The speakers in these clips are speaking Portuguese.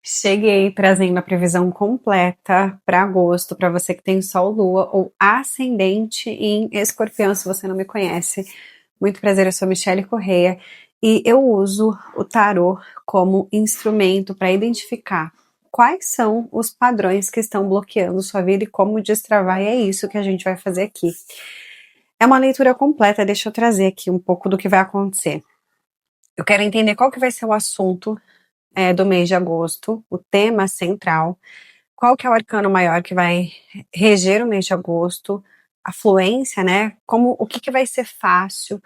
Cheguei trazendo a previsão completa para agosto, para você que tem Sol, Lua ou Ascendente em Escorpião, se você não me conhece. Muito prazer, eu sou Michele Correia e eu uso o tarô como instrumento para identificar quais são os padrões que estão bloqueando sua vida e como destravar, e é isso que a gente vai fazer aqui. É uma leitura completa, deixa eu trazer aqui um pouco do que vai acontecer. Eu quero entender qual que vai ser o assunto do mês de agosto, o tema central, qual que é o arcano maior que vai reger o mês de agosto, a fluência, né? O que vai ser fácil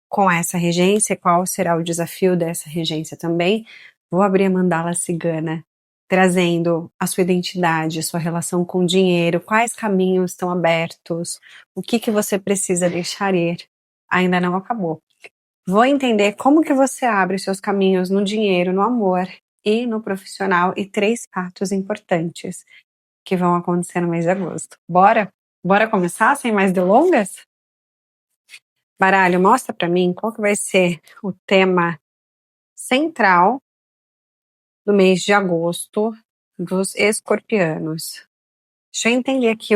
com essa regência, qual será o desafio dessa regência também. Vou abrir a mandala cigana, trazendo a sua identidade, a sua relação com o dinheiro, quais caminhos estão abertos, o que você precisa deixar ir. Ainda não acabou. Vou entender como que você abre seus caminhos no dinheiro, no amor e no profissional, e 3 fatos importantes que vão acontecer no mês de agosto. Bora? Bora começar sem mais delongas? Baralho, mostra pra mim qual que vai ser o tema central do mês de agosto dos escorpianos. Deixa eu entender aqui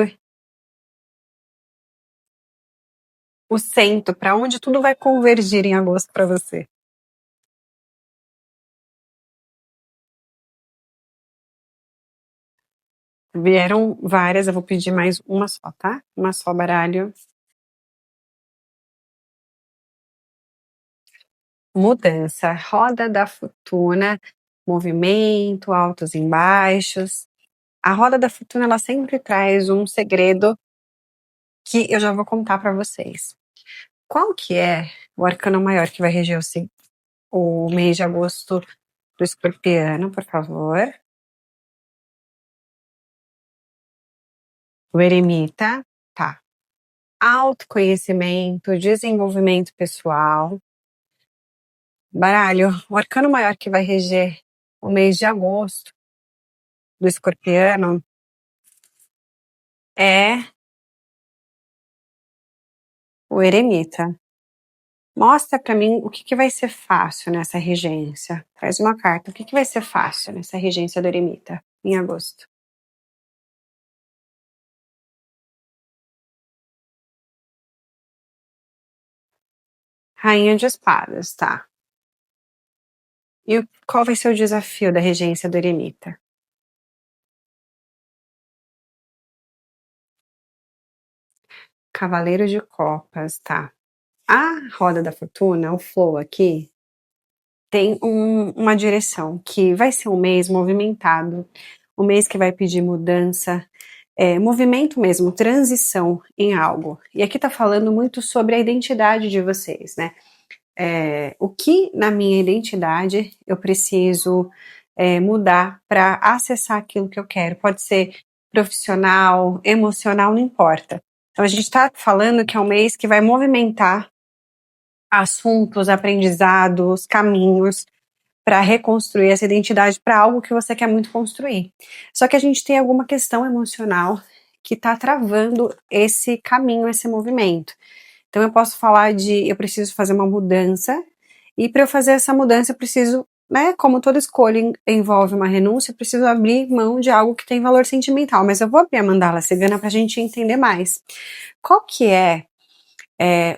o centro, para onde tudo vai convergir em agosto para você. Vieram várias, eu vou pedir mais uma só, tá? Uma só, baralho. Mudança, roda da fortuna, movimento, altos e baixos. A roda da fortuna, ela sempre traz um segredo que eu já vou contar para vocês. Qual que é o arcano maior que vai reger o mês de agosto do escorpiano, por favor? O eremita, tá. Autoconhecimento, desenvolvimento pessoal. Baralho, o arcano maior que vai reger o mês de agosto do escorpiano é o eremita. Mostra pra mim o que vai ser fácil nessa regência. Traz uma carta. O que vai ser fácil nessa regência do eremita em agosto? Rainha de espadas, tá. E qual vai ser o desafio da regência do eremita? Cavaleiro de copas, tá. A roda da fortuna, o flow aqui, tem uma direção que vai ser um mês movimentado, um mês que vai pedir mudança, movimento mesmo, transição em algo. E aqui tá falando muito sobre a identidade de vocês, né? O que na minha identidade eu preciso mudar para acessar aquilo que eu quero. Pode ser profissional, emocional, não importa. Então a gente está falando que é um mês que vai movimentar assuntos, aprendizados, caminhos para reconstruir essa identidade para algo que você quer muito construir. Só que a gente tem alguma questão emocional que está travando esse caminho, esse movimento. Então eu posso falar de eu preciso fazer uma mudança, e para eu fazer essa mudança eu preciso, né, como toda escolha envolve uma renúncia, eu preciso abrir mão de algo que tem valor sentimental. Mas eu vou abrir a mandala cigana para a gente entender mais. Qual que é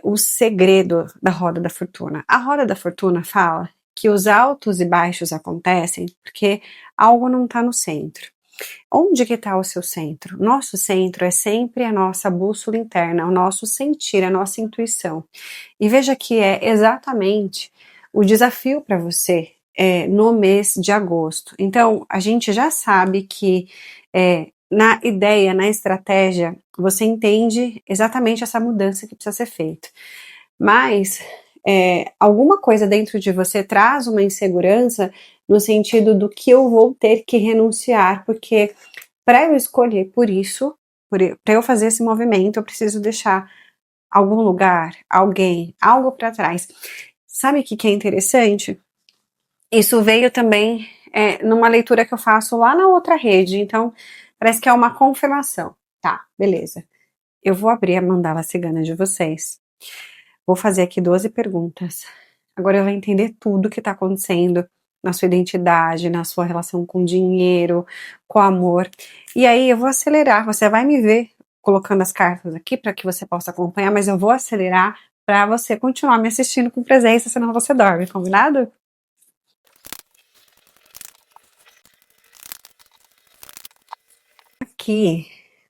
o segredo da roda da fortuna? A roda da fortuna fala que os altos e baixos acontecem porque algo não está no centro. Onde que está o seu centro? Nosso centro é sempre a nossa bússola interna, o nosso sentir, a nossa intuição. E veja que é exatamente o desafio para você no mês de agosto. Então, a gente já sabe que na ideia, na estratégia, você entende exatamente essa mudança que precisa ser feita. Mas alguma coisa dentro de você traz uma insegurança no sentido do que eu vou ter que renunciar, porque para eu escolher por isso, para eu fazer esse movimento, eu preciso deixar algum lugar, alguém, algo para trás. Sabe o que é interessante? Isso veio também numa leitura que eu faço lá na outra rede, então parece que é uma confirmação. Tá, beleza. Eu vou abrir a mandala cigana de vocês. Vou fazer aqui 12 perguntas. Agora eu vou entender tudo que tá acontecendo na sua identidade, na sua relação com dinheiro, com amor. E aí eu vou acelerar, você vai me ver colocando as cartas aqui para que você possa acompanhar, mas eu vou acelerar para você continuar me assistindo com presença, senão você dorme, combinado? Aqui,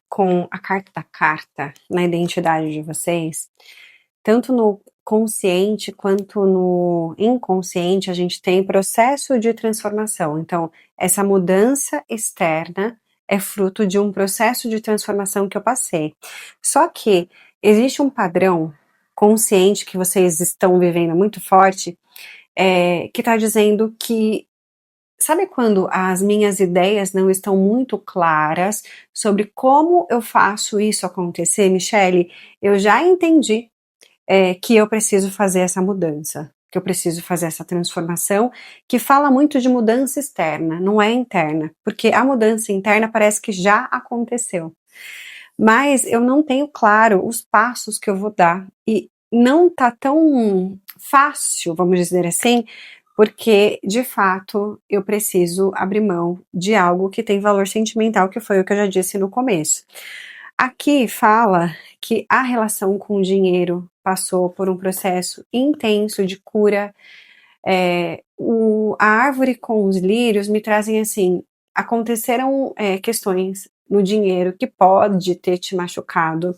com a carta da carta na identidade de vocês, tanto no consciente quanto no inconsciente, a gente tem processo de transformação. Então, essa mudança externa é fruto de um processo de transformação que eu passei. Só que existe um padrão consciente que vocês estão vivendo muito forte, que está dizendo que sabe quando as minhas ideias não estão muito claras sobre como eu faço isso acontecer, Michele? Eu já entendi que eu preciso fazer essa mudança, que eu preciso fazer essa transformação, que fala muito de mudança externa, não é interna, porque a mudança interna parece que já aconteceu. Mas eu não tenho claro os passos que eu vou dar e não tá tão fácil, vamos dizer assim, porque de fato eu preciso abrir mão de algo que tem valor sentimental, que foi o que eu já disse no começo. Aqui fala que a relação com o dinheiro passou por um processo intenso de cura. A árvore com os lírios me trazem assim: aconteceram questões no dinheiro que pode ter te machucado,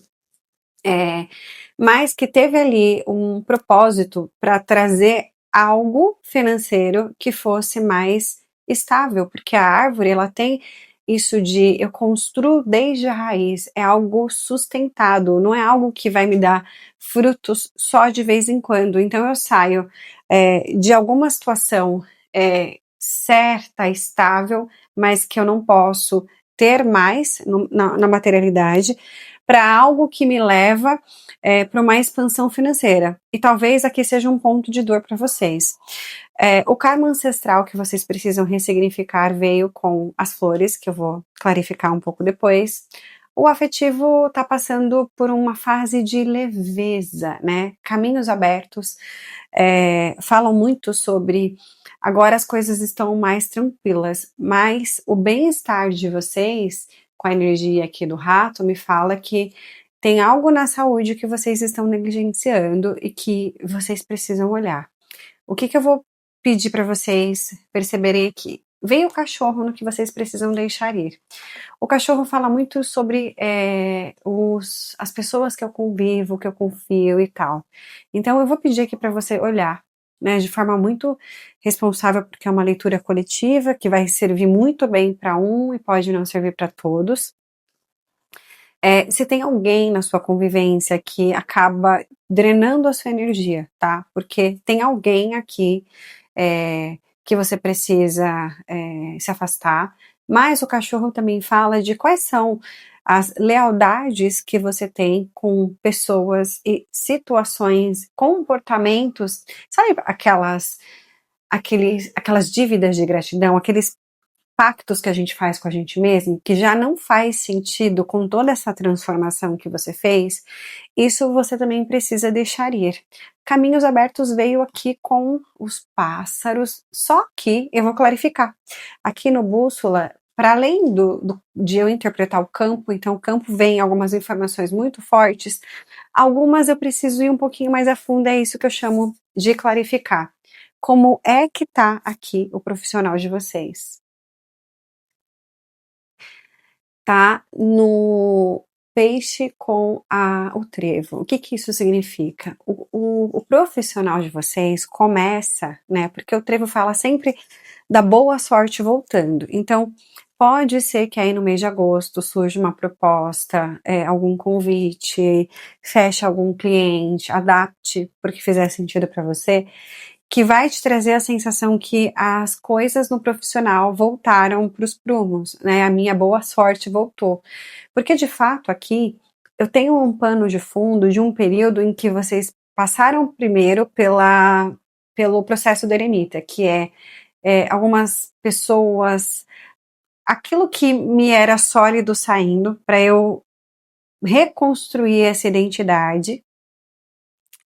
mas que teve ali um propósito para trazer algo financeiro que fosse mais estável, porque a árvore ela tem isso de eu construo desde a raiz, é algo sustentado, não é algo que vai me dar frutos só de vez em quando. Então eu saio de alguma situação certa, estável, mas que eu não posso ter mais na materialidade, para algo que me leva para uma expansão financeira. E talvez aqui seja um ponto de dor para vocês. O karma ancestral que vocês precisam ressignificar veio com as flores, que eu vou clarificar um pouco depois. O afetivo está passando por uma fase de leveza, né? Caminhos abertos falam muito sobre agora as coisas estão mais tranquilas, mas o bem-estar de vocês, com a energia aqui do rato, me fala que tem algo na saúde que vocês estão negligenciando e que vocês precisam olhar. O que eu vou pedir para vocês perceberem aqui? Veio o cachorro no que vocês precisam deixar ir. O cachorro fala muito sobre as pessoas que eu convivo, que eu confio e tal. Então eu vou pedir aqui para você olhar, né, de forma muito responsável, porque é uma leitura coletiva que vai servir muito bem para um e pode não servir para todos. Se tem alguém na sua convivência que acaba drenando a sua energia, tá? Porque tem alguém aqui que você precisa se afastar, mas o cachorro também fala de quais são as lealdades que você tem com pessoas e situações, comportamentos, sabe aquelas dívidas de gratidão, aqueles pactos que a gente faz com a gente mesmo, que já não faz sentido com toda essa transformação que você fez, isso você também precisa deixar ir. Caminhos Abertos veio aqui com os pássaros, só que eu vou clarificar. Aqui no Bússola, para além de eu interpretar o campo, então o campo vem algumas informações muito fortes, algumas eu preciso ir um pouquinho mais a fundo, é isso que eu chamo de clarificar. Como é que tá aqui o profissional de vocês? Tá no peixe com o trevo. O que que isso significa? O profissional de vocês começa, né, porque o trevo fala sempre da boa sorte voltando. Então, pode ser que aí no mês de agosto surja uma proposta, algum convite, feche algum cliente, adapte porque fizer sentido para você, que vai te trazer a sensação que as coisas no profissional voltaram para os prumos, né? A minha boa sorte voltou. Porque de fato aqui eu tenho um pano de fundo de um período em que vocês passaram primeiro pelo processo do eremita, que algumas pessoas, aquilo que me era sólido saindo para eu reconstruir essa identidade.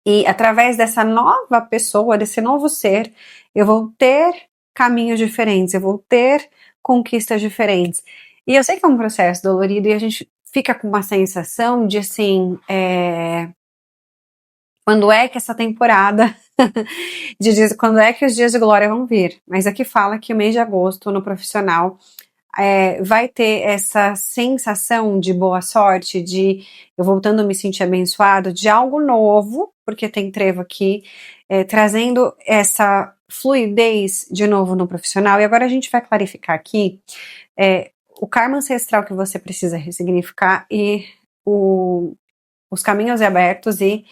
E através dessa nova pessoa, desse novo ser, eu vou ter caminhos diferentes, eu vou ter conquistas diferentes. E eu sei que é um processo dolorido e a gente fica com uma sensação de assim, quando é que essa temporada quando é que os dias de glória vão vir? Mas aqui fala que o mês de agosto no profissional vai ter essa sensação de boa sorte, de eu voltando a me sentir abençoado, de algo novo, porque tem trevo aqui, trazendo essa fluidez de novo no profissional. E agora a gente vai clarificar aqui o karma ancestral que você precisa ressignificar e os caminhos abertos e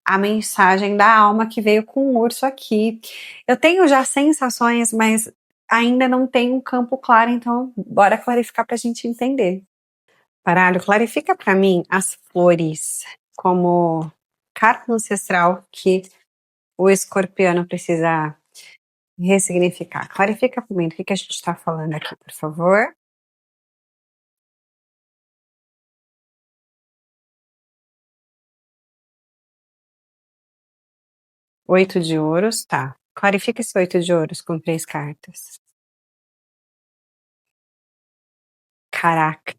a mensagem da alma que veio com o urso aqui. Eu tenho já sensações, mas ainda não tem um campo claro, então bora clarificar pra gente entender. Baralho, clarifica pra mim as flores como carta ancestral que o escorpiano precisa ressignificar. Clarifica pra mim do que a gente tá falando aqui, por favor. 8 de ouros, tá. Clarifica esse 8 de ouros com 3 cartas. Caraca.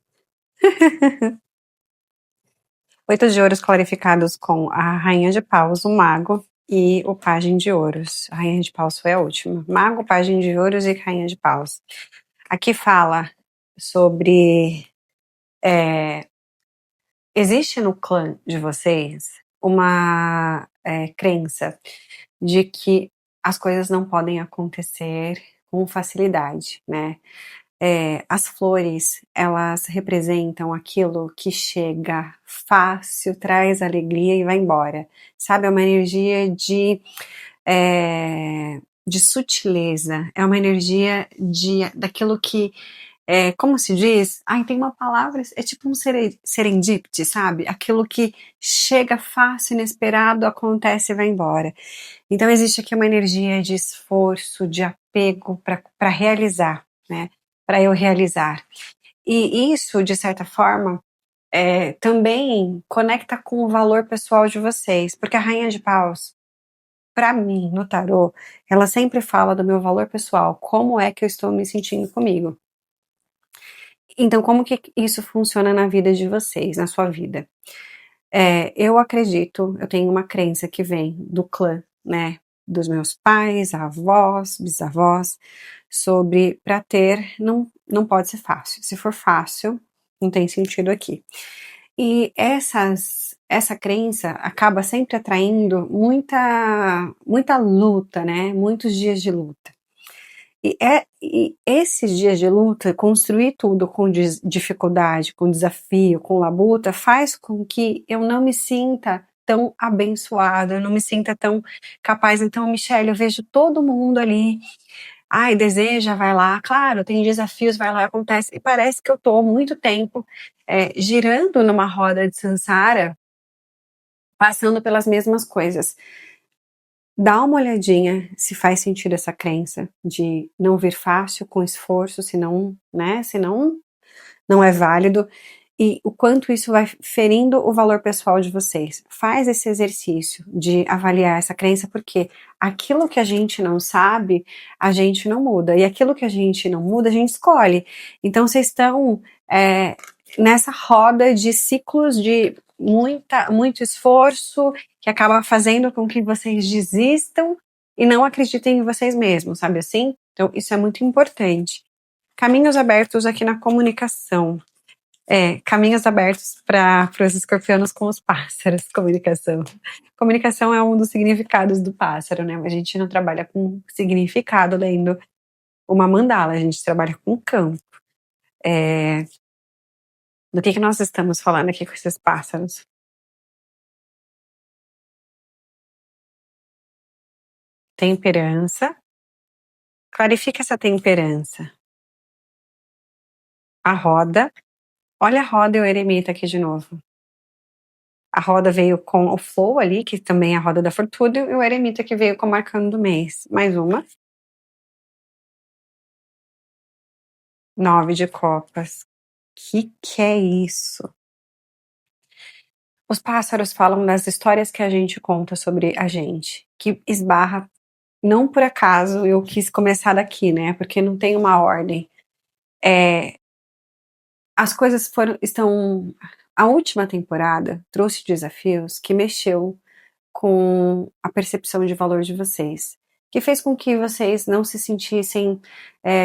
8 de ouros clarificados com a rainha de paus, o mago e o pajem de ouros. A rainha de paus foi a última. Mago, pajem de ouros e rainha de paus. Aqui fala sobre... existe no clã de vocês uma crença de que as coisas não podem acontecer com facilidade, né? As flores, elas representam aquilo que chega fácil, traz alegria e vai embora, sabe? É uma energia de sutileza, é uma energia daquilo que, como se diz? Ai, tem uma palavra, é tipo um serendipity, sabe? Aquilo que chega fácil, inesperado, acontece e vai embora. Então existe aqui uma energia de esforço, de apego para realizar, né? Para eu realizar. E isso, de certa forma, também conecta com o valor pessoal de vocês, porque a Rainha de Paus, para mim, no tarô, ela sempre fala do meu valor pessoal, como é que eu estou me sentindo comigo. Então, como que isso funciona na vida de vocês, na sua vida? Eu acredito, eu tenho uma crença que vem do clã, né, dos meus pais, avós, bisavós, sobre para ter, não pode ser fácil. Se for fácil, não tem sentido aqui. E essa crença acaba sempre atraindo muita luta, né, muitos dias de luta. E esses dias de luta, construir tudo com dificuldade, com desafio, com labuta, faz com que eu não me sinta tão abençoada, eu não me sinta tão capaz. Então, Michelle, eu vejo todo mundo ali, ai, deseja, vai lá, claro, tem desafios, vai lá, acontece, e parece que eu tô há muito tempo girando numa roda de samsara, passando pelas mesmas coisas. Dá uma olhadinha se faz sentido essa crença de não vir fácil com esforço, senão, né, senão não é válido, e o quanto isso vai ferindo o valor pessoal de vocês. Faz esse exercício de avaliar essa crença, porque aquilo que a gente não sabe, a gente não muda, e aquilo que a gente não muda, a gente escolhe. Então vocês estão nessa roda de ciclos de muito esforço, que acaba fazendo com que vocês desistam e não acreditem em vocês mesmos, sabe assim? Então isso é muito importante. Caminhos abertos aqui na comunicação. Caminhos abertos para os escorpianos com os pássaros, comunicação. Comunicação é um dos significados do pássaro, né? A gente não trabalha com significado lendo uma mandala, a gente trabalha com campo. Do que nós estamos falando aqui com esses pássaros? Temperança. Clarifica essa temperança. A roda. Olha a roda e o eremita aqui de novo. A roda veio com o flow ali, que também é a roda da fortuna, e o eremita que veio com o arcano do mês. Mais uma. 9 de copas. Que é isso? Os pássaros falam das histórias que a gente conta sobre a gente, que esbarra não por acaso eu quis começar daqui, né? Porque não tem uma ordem. É, as coisas estão. A última temporada trouxe desafios que mexeu com a percepção de valor de vocês, que fez com que vocês não se sentissem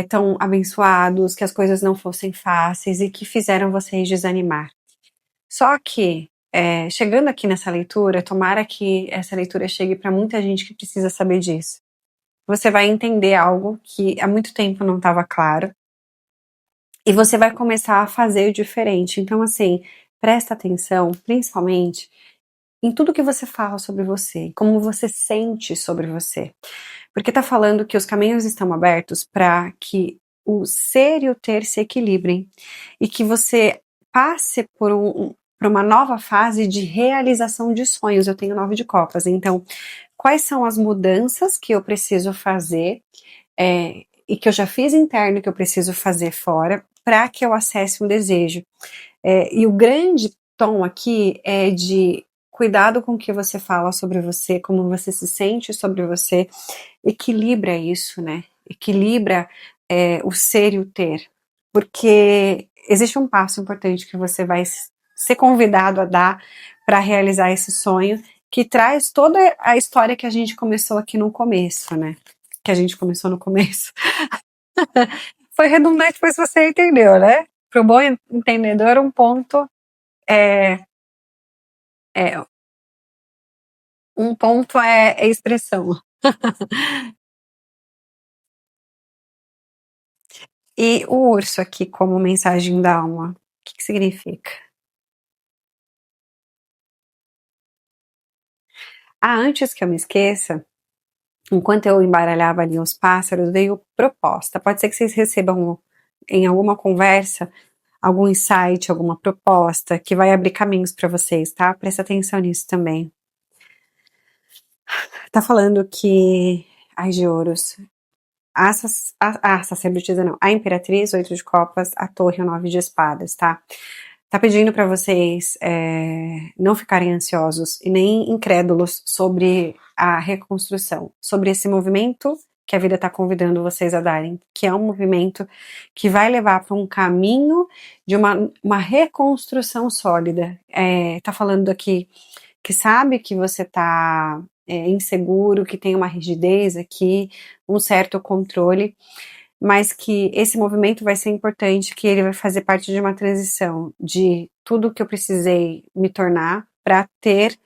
tão abençoados, que as coisas não fossem fáceis e que fizeram vocês desanimar. Só que, chegando aqui nessa leitura, tomara que essa leitura chegue para muita gente que precisa saber disso. Você vai entender algo que há muito tempo não estava claro e você vai começar a fazer diferente. Então, assim, presta atenção, principalmente em tudo que você fala sobre você, como você sente sobre você. Porque tá falando que os caminhos estão abertos para que o ser e o ter se equilibrem e que você passe por uma nova fase de realização de sonhos. Eu tenho 9 de copas, então quais são as mudanças que eu preciso fazer e que eu já fiz interno e que eu preciso fazer fora para que eu acesse um desejo. E o grande tom aqui é de cuidado com o que você fala sobre você, como você se sente sobre você, equilibra isso, né? Equilibra o ser e o ter, porque existe um passo importante que você vai ser convidado a dar para realizar esse sonho, que traz toda a história que a gente começou aqui no começo, né? Que a gente começou no começo. Foi redundante, mas você entendeu, né? Para o bom entendedor, um ponto é, é expressão. E o urso aqui como mensagem da alma, o que significa? Antes que eu me esqueça, enquanto eu embaralhava ali os pássaros, veio proposta. Pode ser que vocês recebam em alguma conversa algum insight, alguma proposta que vai abrir caminhos para vocês, tá? Presta atenção nisso também. Tá falando que ai de ouros, a sacerdotisa não, a imperatriz, 8 de copas, a torre, o 9 de espadas, tá? Tá pedindo para vocês não ficarem ansiosos e nem incrédulos sobre a reconstrução, sobre esse movimento que a vida está convidando vocês a darem, que é um movimento que vai levar para um caminho de uma reconstrução sólida. Tá falando aqui que sabe que você está inseguro, que tem uma rigidez aqui, um certo controle, mas que esse movimento vai ser importante, que ele vai fazer parte de uma transição de tudo que eu precisei me tornar para ter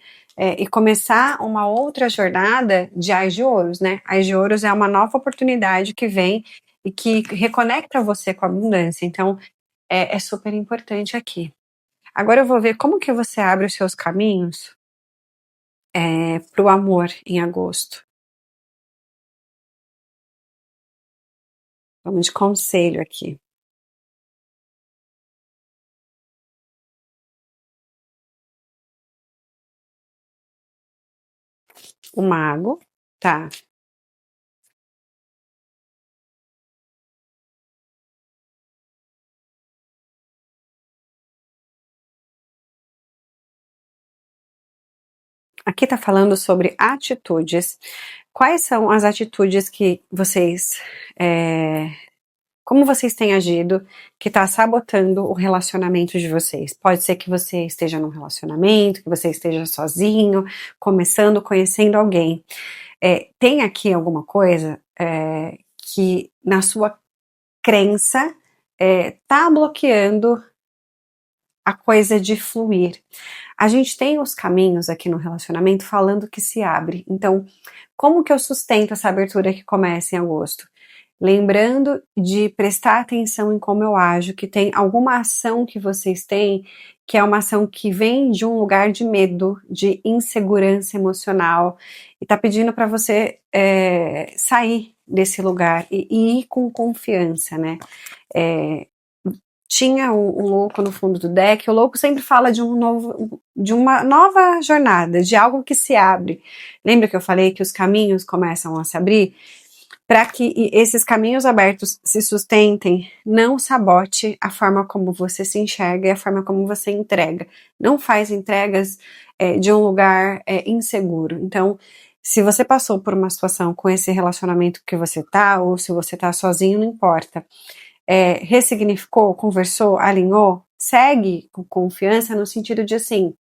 e começar uma outra jornada de Ais de Ouros, né? Ais de Ouros é uma nova oportunidade que vem e que reconecta você com a abundância, então é super importante aqui. Agora eu vou ver como que você abre os seus caminhos para o amor em agosto. Vamos de conselho aqui. O mago, tá. Aqui tá falando sobre atitudes. Quais são as atitudes que vocês, como vocês têm agido, que está sabotando o relacionamento de vocês? Pode ser que você esteja num relacionamento, que você esteja sozinho, começando, conhecendo alguém. Tem aqui alguma coisa que na sua crença tá bloqueando a coisa de fluir. A gente tem os caminhos aqui no relacionamento falando que se abre. Então, como que eu sustento essa abertura que começa em agosto? Lembrando de prestar atenção em como eu ajo, que tem alguma ação que vocês têm, que é uma ação que vem de um lugar de medo, de insegurança emocional, e tá pedindo para você sair desse lugar e ir com confiança, né? Tinha um louco no fundo do deck. O louco sempre fala de uma nova jornada, de algo que se abre. Lembra que eu falei que os caminhos começam a se abrir? Para que esses caminhos abertos se sustentem, não sabote a forma como você se enxerga e a forma como você entrega. Não faz entregas de um lugar inseguro. Então, Se você passou por uma situação com esse relacionamento que você tá, ou se você tá sozinho, não importa. Ressignificou, conversou, alinhou, segue com confiança no sentido de assim,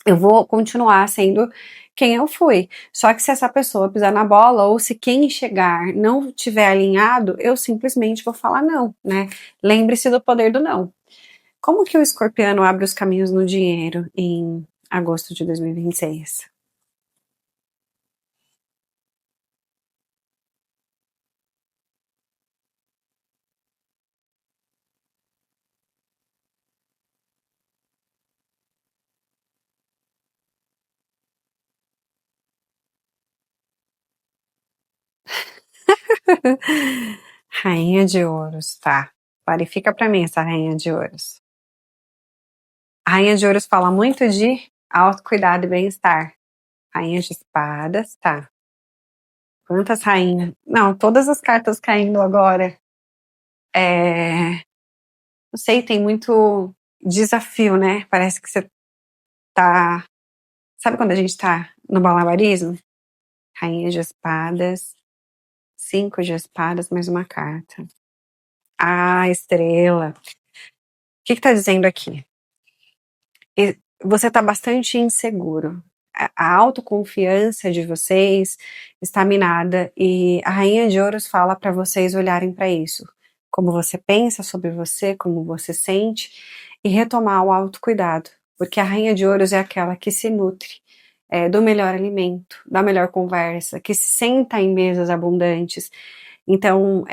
eu vou continuar sendo quem eu fui. Só que se essa pessoa pisar na bola, ou se quem chegar não tiver alinhado, eu simplesmente vou falar não, né? Lembre-se do poder do não. Como que o escorpiano abre os caminhos no dinheiro em agosto de 2026? Rainha de ouros, tá. Clarifica pra mim essa rainha de ouros. A rainha de ouros fala muito de autocuidado e bem-estar. Rainha de espadas, tá. Quantas rainhas? Não, todas as cartas caindo agora. É, não sei, tem muito desafio, né? Parece que você tá. Sabe quando a gente tá no malabarismo? Rainha de espadas, 5 de espadas, mais uma carta. Ah, estrela. O que que tá dizendo aqui? Você está bastante inseguro. A autoconfiança de vocês está minada e a Rainha de Ouros fala para vocês olharem para isso. Como você pensa sobre você, como você sente e retomar o autocuidado. Porque a Rainha de Ouros é aquela que se nutre do melhor alimento, da melhor conversa, que se senta em mesas abundantes. Então,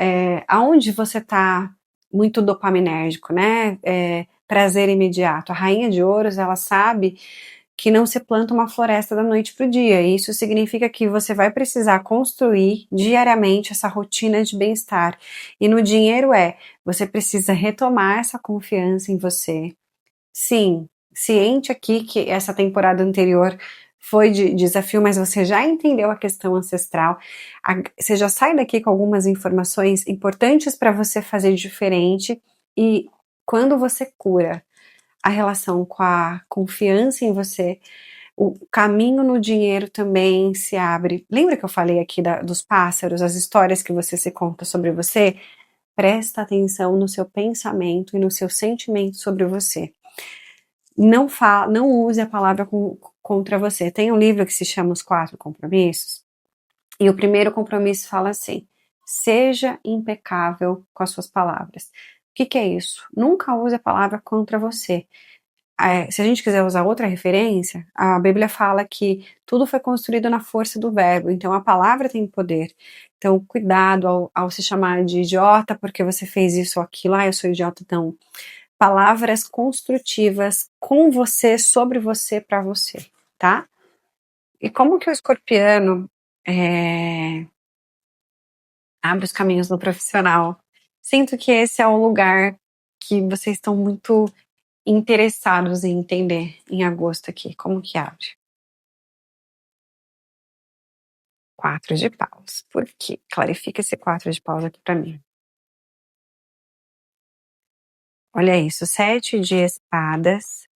aonde você está muito dopaminérgico, né? Prazer imediato. A Rainha de Ouros, ela sabe que não se planta uma floresta da noite para o dia. E isso significa que você vai precisar construir diariamente essa rotina de bem-estar. E no dinheiro você precisa retomar essa confiança em você. Sim, ciente aqui que essa temporada anterior foi de desafio, mas você já entendeu a questão ancestral. Você já sai daqui com algumas informações importantes para você fazer diferente. E quando você cura a relação com a confiança em você, o caminho no dinheiro também se abre. Lembra que eu falei aqui dos pássaros, as histórias que você se conta sobre você? Presta atenção no seu pensamento e no seu sentimento sobre você. Não use a palavra contra você. Tem um livro que se chama Os 4 Compromissos, e o primeiro compromisso fala assim: seja impecável com as suas palavras. O que é isso? Nunca use a palavra contra você. Se a gente quiser usar outra referência, a Bíblia fala que tudo foi construído na força do verbo, então a palavra tem poder. Então, cuidado ao se chamar de idiota porque você fez isso ou aquilo, eu sou idiota, não. Palavras construtivas com você, sobre você, para você, tá? E como que o escorpiano abre os caminhos no profissional? Sinto que esse é o lugar que vocês estão muito interessados em entender em agosto aqui. Como que abre? 4 de paus. Por quê? Clarifica esse 4 de paus aqui para mim. Olha isso, 7 de espadas.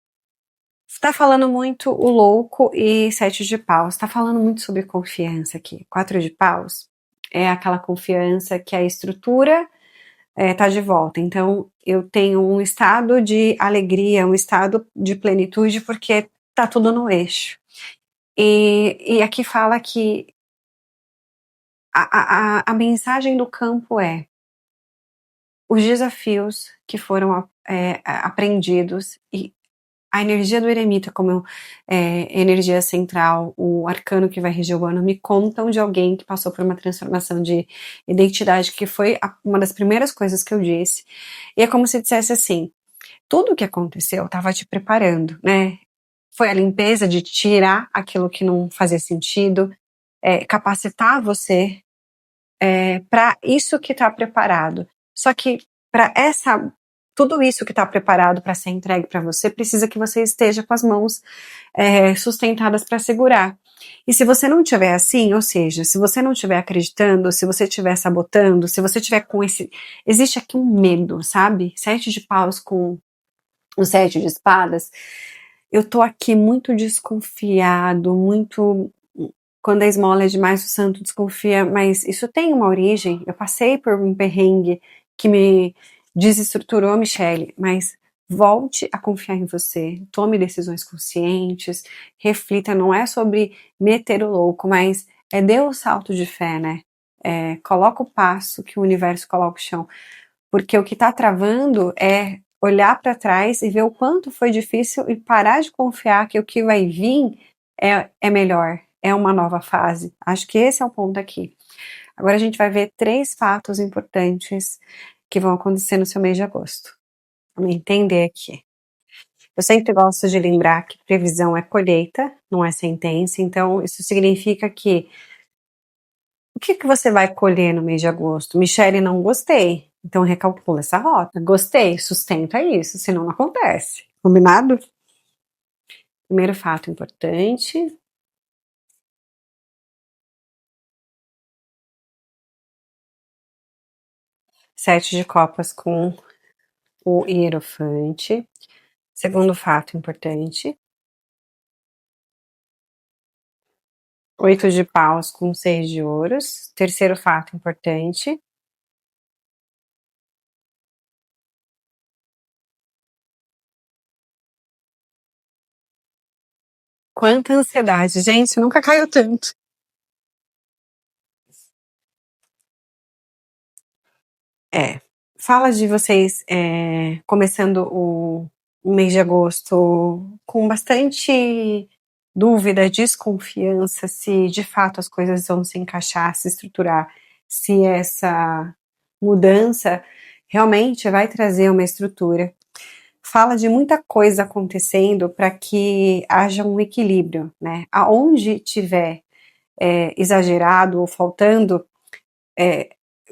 Está falando muito o louco e 7 de paus. Está falando muito sobre confiança aqui. 4 de paus é aquela confiança que a estrutura tá de volta. Então, eu tenho um estado de alegria, um estado de plenitude, porque tá tudo no eixo. E aqui fala que a mensagem do campo é os desafios que foram aprendidos e a energia do eremita como energia central, o arcano que vai reger o ano, me contam de alguém que passou por uma transformação de identidade, que foi uma das primeiras coisas que eu disse. E é como se dissesse assim: tudo o que aconteceu estava te preparando, né? Foi a limpeza de tirar aquilo que não fazia sentido, capacitar você para isso que está preparado. Só que para tudo isso que está preparado para ser entregue para você, precisa que você esteja com as mãos sustentadas para segurar. E se você não tiver assim, ou seja, se você não estiver acreditando, se você estiver sabotando, se você tiver com existe aqui um medo, sabe? 7 de paus com o 7 de espadas. Eu tô aqui muito desconfiado, muito Quando a esmola é demais, o santo desconfia, mas isso tem uma origem. Eu passei por um perrengue que me desestruturou, Michele, mas volte a confiar em você, tome decisões conscientes, reflita, não é sobre meter o louco, mas dê o salto de fé, né? Coloca o passo que o universo coloca o chão, porque o que tá travando é olhar para trás e ver o quanto foi difícil e parar de confiar que o que vai vir é melhor, é uma nova fase. Acho que esse é o ponto aqui. Agora a gente vai ver 3 fatos importantes que vão acontecer no seu mês de agosto. Vamos entender aqui. Eu sempre gosto de lembrar que previsão é colheita, não é sentença, então isso significa que o que você vai colher no mês de agosto? Michele, não gostei. Então recalcula essa rota. Gostei, sustenta isso, senão não acontece. Combinado? Primeiro fato importante. 7 de copas com o hierofante. Segundo fato importante. 8 de paus com 6 de ouros. Terceiro fato importante. Quanta ansiedade, gente, nunca caiu tanto. Fala de vocês começando o mês de agosto com bastante dúvida, desconfiança, se de fato as coisas vão se encaixar, se estruturar, se essa mudança realmente vai trazer uma estrutura. Fala de muita coisa acontecendo para que haja um equilíbrio, né? Aonde tiver exagerado ou faltando,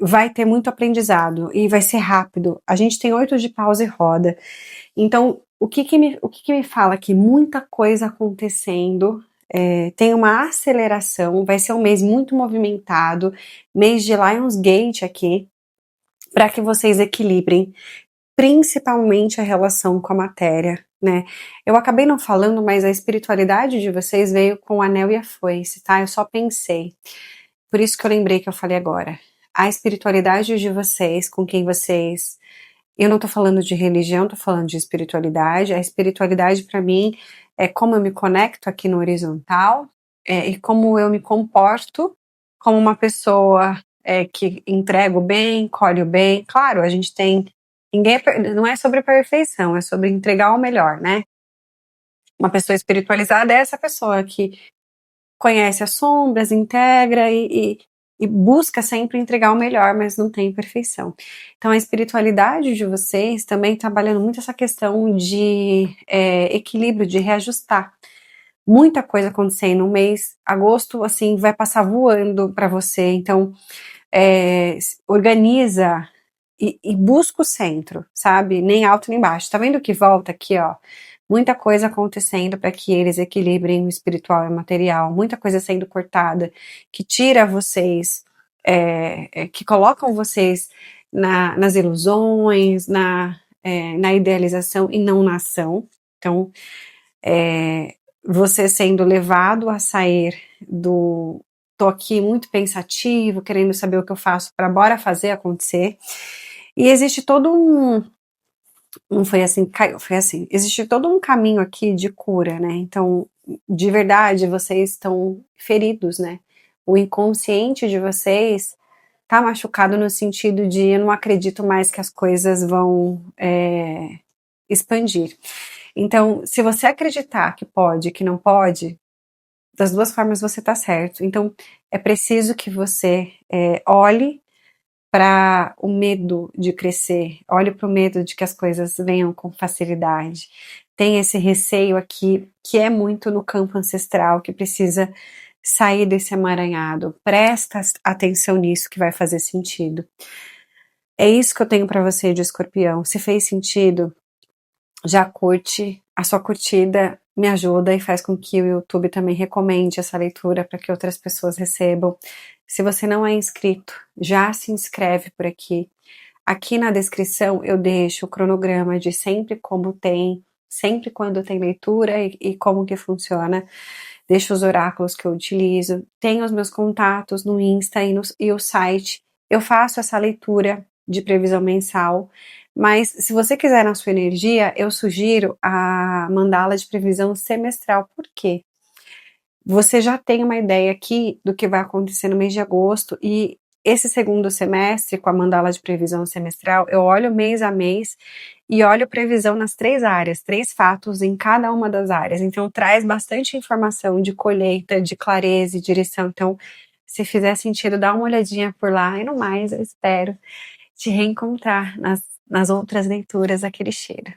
vai ter muito aprendizado e vai ser rápido. A gente tem 8 de paus e roda. Então, o que me fala que muita coisa acontecendo, tem uma aceleração, vai ser um mês muito movimentado, mês de Lionsgate aqui, para que vocês equilibrem, principalmente a relação com a matéria, né? Eu acabei não falando, mas a espiritualidade de vocês veio com o anel e a foice, tá? Eu só pensei. Por isso que eu lembrei que eu falei agora. A espiritualidade de vocês, com quem vocês. Eu não tô falando de religião, tô falando de espiritualidade. A espiritualidade para mim é como eu me conecto aqui no horizontal e como eu me comporto como uma pessoa que entrega o bem, colhe o bem. Claro, a gente tem. Não é sobre perfeição, é sobre entregar o melhor, né? Uma pessoa espiritualizada é essa pessoa que conhece as sombras, integra e busca sempre entregar o melhor, mas não tem perfeição. Então a espiritualidade de vocês também trabalhando muito essa questão de equilíbrio, de reajustar. Muita coisa acontecendo no mês, agosto assim vai passar voando para você, então organiza e busca o centro, sabe? Nem alto nem baixo. Tá vendo que volta aqui, ó? Muita coisa acontecendo para que eles equilibrem o espiritual e o material, muita coisa sendo cortada, que tira vocês, que colocam vocês nas ilusões, na idealização e não na ação. Então, você sendo levado a sair do tô aqui muito pensativo, querendo saber o que eu faço para bora fazer acontecer. E existe todo um não foi assim que caiu, foi assim. Existe todo um caminho aqui de cura, né? Então, de verdade, vocês estão feridos, né? O inconsciente de vocês tá machucado no sentido de eu não acredito mais que as coisas vão expandir. Então, se você acreditar que pode, que não pode, das duas formas você tá certo. Então, é preciso que você olhe para o medo de crescer, olhe para o medo de que as coisas venham com facilidade. Tem esse receio aqui que é muito no campo ancestral, que precisa sair desse emaranhado. Presta atenção nisso que vai fazer sentido. É isso que eu tenho para você de Escorpião. Se fez sentido, já curte. A sua curtida me ajuda e faz com que o YouTube também recomende essa leitura para que outras pessoas recebam. Se você não é inscrito, já se inscreve por aqui. Aqui na descrição eu deixo o cronograma de sempre como tem, sempre quando tem leitura e como que funciona. deixo os oráculos que eu utilizo, tenho os meus contatos no Insta e o site. Eu faço essa leitura de previsão mensal, mas se você quiser na sua energia, eu sugiro a mandala de previsão semestral. Por quê? Você já tem uma ideia aqui do que vai acontecer no mês de agosto e esse segundo semestre, com a mandala de previsão semestral, eu olho mês a mês e olho previsão nas 3 áreas, 3 fatos em cada uma das áreas. Então traz bastante informação de colheita, de clareza e direção. Então, se fizer sentido, dá uma olhadinha por lá. E no mais, eu espero te reencontrar nas outras leituras daquele cheiro.